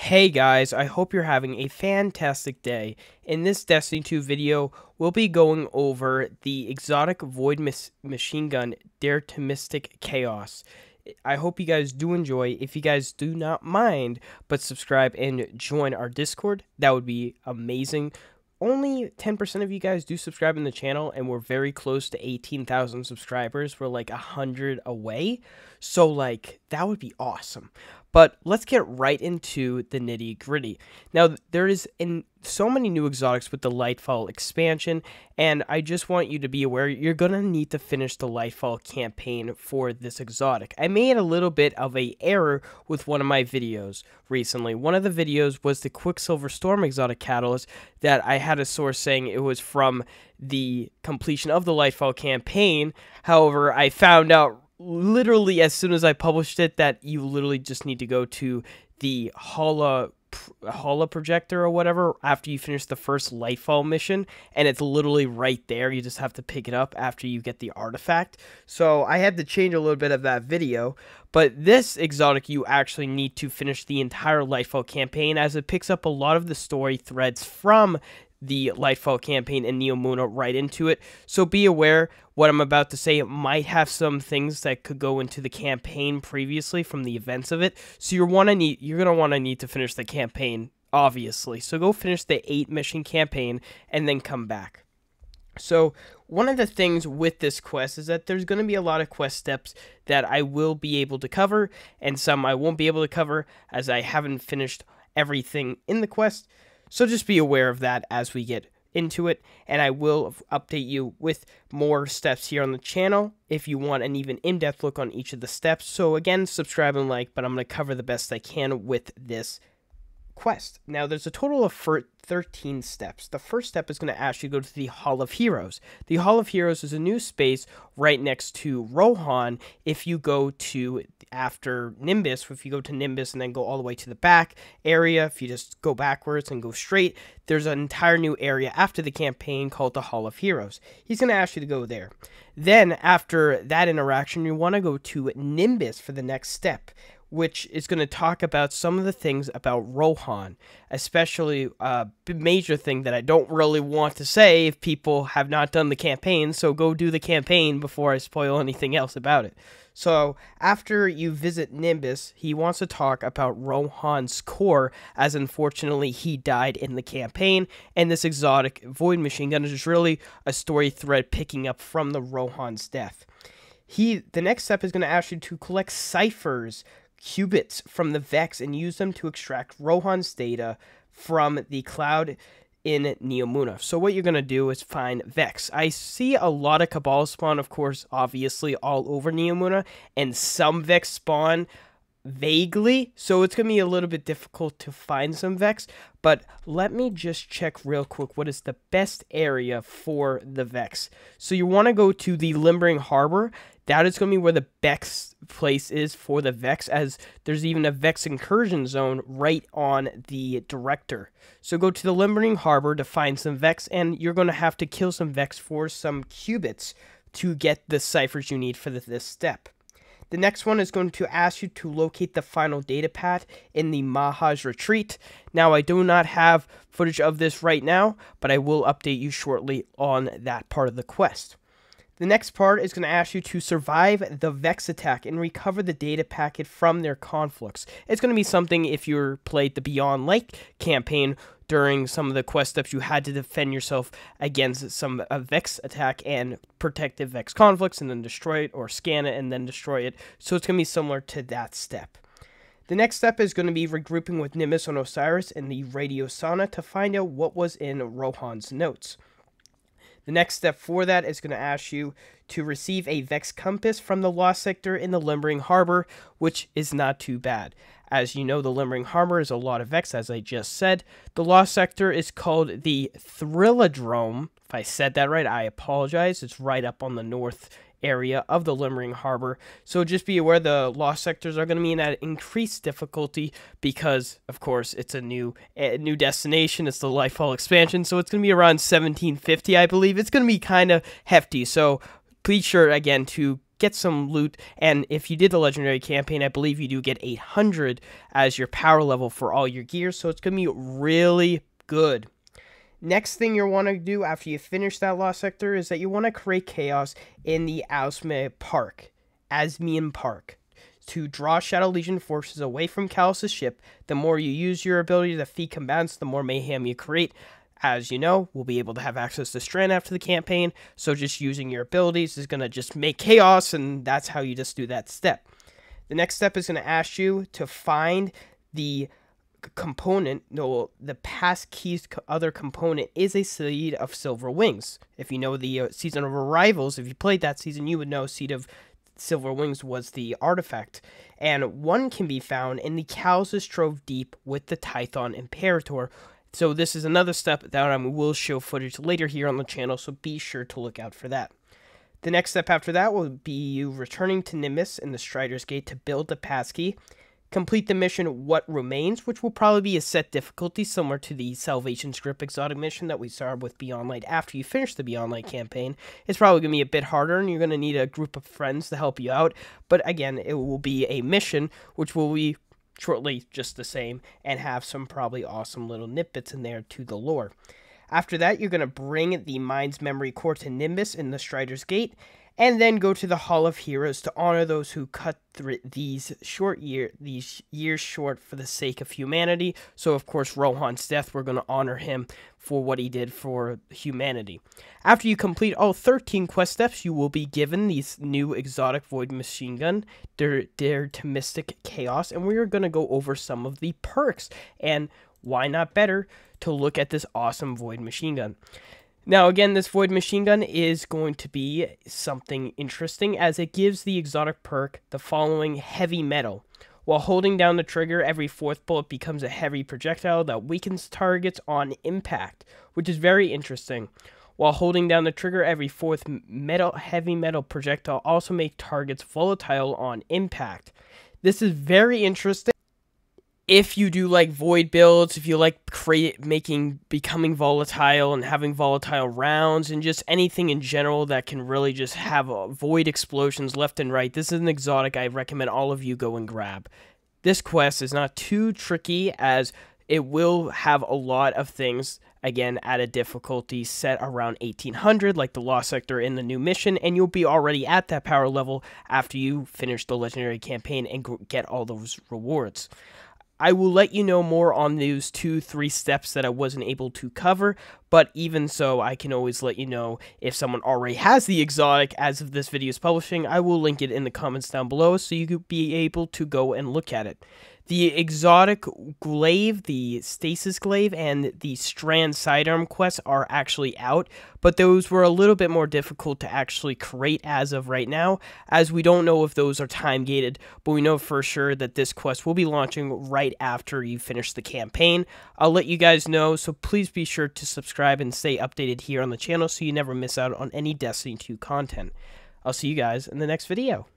Hey guys, I hope you're having a fantastic day. In this Destiny 2 video, we'll be going over the exotic void machine gun Deterministic Chaos. I hope you guys do enjoy. If you guys do not mind, but subscribe and join our Discord, that would be amazing. Only 10% of you guys do subscribe in the channel, and we're very close to 18,000 subscribers. We're like 100 away, so like that would be awesome. But let's get right into the nitty gritty. Now, there is so many new exotics with the Lightfall expansion, and I just want you to be aware you're going to need to finish the Lightfall campaign for this exotic. I made a little bit of an error with one of my videos recently. One of the videos was the Quicksilver Storm exotic catalyst that I had a source saying it was from the completion of the Lightfall campaign. However, I found out literally as soon as I published it that you literally just need to go to the holo projector or whatever after you finish the first Lightfall mission, and it's literally right there. You just have to pick it up after you get the artifact. So I had to change a little bit of that video, but this exotic you actually need to finish the entire Lightfall campaign, as it picks up a lot of the story threads from the Lightfall campaign and Neomuna right into it. So be aware, what I'm about to say might have some things that could go into the campaign previously from the events of it. So you're gonna want to need to finish the campaign, obviously. So go finish the 8 mission campaign and then come back. So one of the things with this quest is that there's going to be a lot of quest steps that I will be able to cover, and some I won't be able to cover as I haven't finished everything in the quest. So just be aware of that as we get into it, and I will update you with more steps here on the channel if you want an even in-depth look on each of the steps. So again, subscribe and like, but I'm going to cover the best I can with this quest. Now, there's a total of 13 steps. The first step is going to ask you to go to the Hall of Heroes. The Hall of Heroes is a new space right next to Rohan. If you go to after Nimbus, if you go to Nimbus and then go all the way to the back area, if you just go backwards and go straight, there's an entire new area after the campaign called the Hall of Heroes. He's going to ask you to go there. Then, after that interaction, you want to go to Nimbus for the next step, which is going to talk about some of the things about Rohan, especially a major thing that I don't really want to say if people have not done the campaign, so go do the campaign before I spoil anything else about it. So, after you visit Nimbus, he wants to talk about Rohan's core, as unfortunately he died in the campaign, and this exotic void machine gun is really a story thread picking up from the Rohan's death. The next step is going to ask you to collect ciphers, qubits from the Vex, and use them to extract Rohan's data from the cloud in Neomuna. So what you're going to do is find Vex. I see a lot of Cabal spawn, of course, obviously all over Neomuna, and some Vex spawn vaguely, so it's going to be a little bit difficult to find some Vex, but let me just check real quick what is the best area for the Vex. So you want to go to the Limbering Harbor. That is going to be where the best place is for the Vex, as there's even a Vex incursion zone right on the director. So go to the Limbering Harbor to find some Vex, and you're going to have to kill some Vex for some qubits to get the ciphers you need for this step. The next one is going to ask you to locate the final data pad in the Maha's retreat. Now, I do not have footage of this right now, but I will update you shortly on that part of the quest. The next part is going to ask you to survive the Vex attack and recover the data packet from their conflicts. It's going to be something if you played the Beyond Light campaign. During some of the quest steps, you had to defend yourself against some Vex attack and protect the Vex conflicts, and then destroy it, or scan it and then destroy it. So it's going to be similar to that step. The next step is going to be regrouping with Nimbus on Osiris in the Radio Sauna to find out what was in Rohan's notes. The next step for that is going to ask you to receive a Vex compass from the Lost Sector in the Limbering Harbor, which is not too bad. As you know, the Limbering Harbor is a lot of Vex, as I just said. The Lost Sector is called the Thrillodrome. If I said that right, I apologize. It's right up on the north area of the Limbering Harbor. So just be aware the Lost Sectors are going to be in that increased difficulty because, of course, it's a new destination. It's the Lightfall expansion, so it's going to be around 1750, I believe. It's going to be kind of hefty, so be sure, again, to get some loot, and if you did the legendary campaign, I believe you do get 800 as your power level for all your gear, so it's going to be really good. Next thing you want to do after you finish that Lost Sector is that you want to create chaos in the Asmian Park. To draw Shadow Legion forces away from Kalos' ship, the more you use your ability to defeat combatants, the more mayhem you create. As you know, we'll be able to have access to Strand after the campaign, so just using your abilities is going to just make chaos, and that's how you just do that step. The next step is going to ask you to find the component, the past keys other component is a Seed of Silver Wings. If you know the Season of Arrivals, if you played that season, you would know Seed of Silver Wings was the artifact, and one can be found in the Kalos' Trove Deep with the Tython Imperator. So this is another step that I will show footage later here on the channel, so be sure to look out for that. The next step after that will be you returning to Nimbus in the Strider's Gate to build the passkey. Complete the mission What Remains, which will probably be a set difficulty similar to the Salvation Script exotic mission that we started with Beyond Light after you finish the Beyond Light campaign. It's probably going to be a bit harder, and you're going to need a group of friends to help you out. But again, it will be a mission which will be shortly just the same and have some probably awesome little nitbits in there to the lore. After that, you're going to bring the Mind's Memory Core to Nimbus in the Strider's Gate, and then go to the Hall of Heroes to honor those who cut these years short for the sake of humanity. So, of course, Rohan's death, we're going to honor him for what he did for humanity. After you complete all 13 quest steps, you will be given these new exotic Void Machine Gun, Deterministic Chaos, and we are going to go over some of the perks, and why not better to look at this awesome Void Machine Gun. Now, again, this Void Machine Gun is going to be something interesting as it gives the exotic perk the following heavy metal. While holding down the trigger, every fourth bullet becomes a heavy projectile that weakens targets on impact, which is very interesting. While holding down the trigger, every fourth heavy metal projectile also makes targets volatile on impact. This is very interesting. If you do like void builds, if you like becoming volatile and having volatile rounds and just anything in general that can really just have void explosions left and right, this is an exotic I recommend all of you go and grab. This quest is not too tricky as it will have a lot of things, again, at a difficulty set around 1800, like the Lost Sector in the new mission, and you'll be already at that power level after you finish the legendary campaign and get all those rewards. I will let you know more on those 2-3 steps that I wasn't able to cover, but even so, I can always let you know if someone already has the exotic as of this video's publishing. I will link it in the comments down below so you could be able to go and look at it. The exotic glaive, the stasis glaive, and the strand sidearm quests are actually out, but those were a little bit more difficult to actually create as of right now, as we don't know if those are time gated, but we know for sure that this quest will be launching right after you finish the campaign. I'll let you guys know, so please be sure to subscribe and stay updated here on the channel so you never miss out on any Destiny 2 content. I'll see you guys in the next video.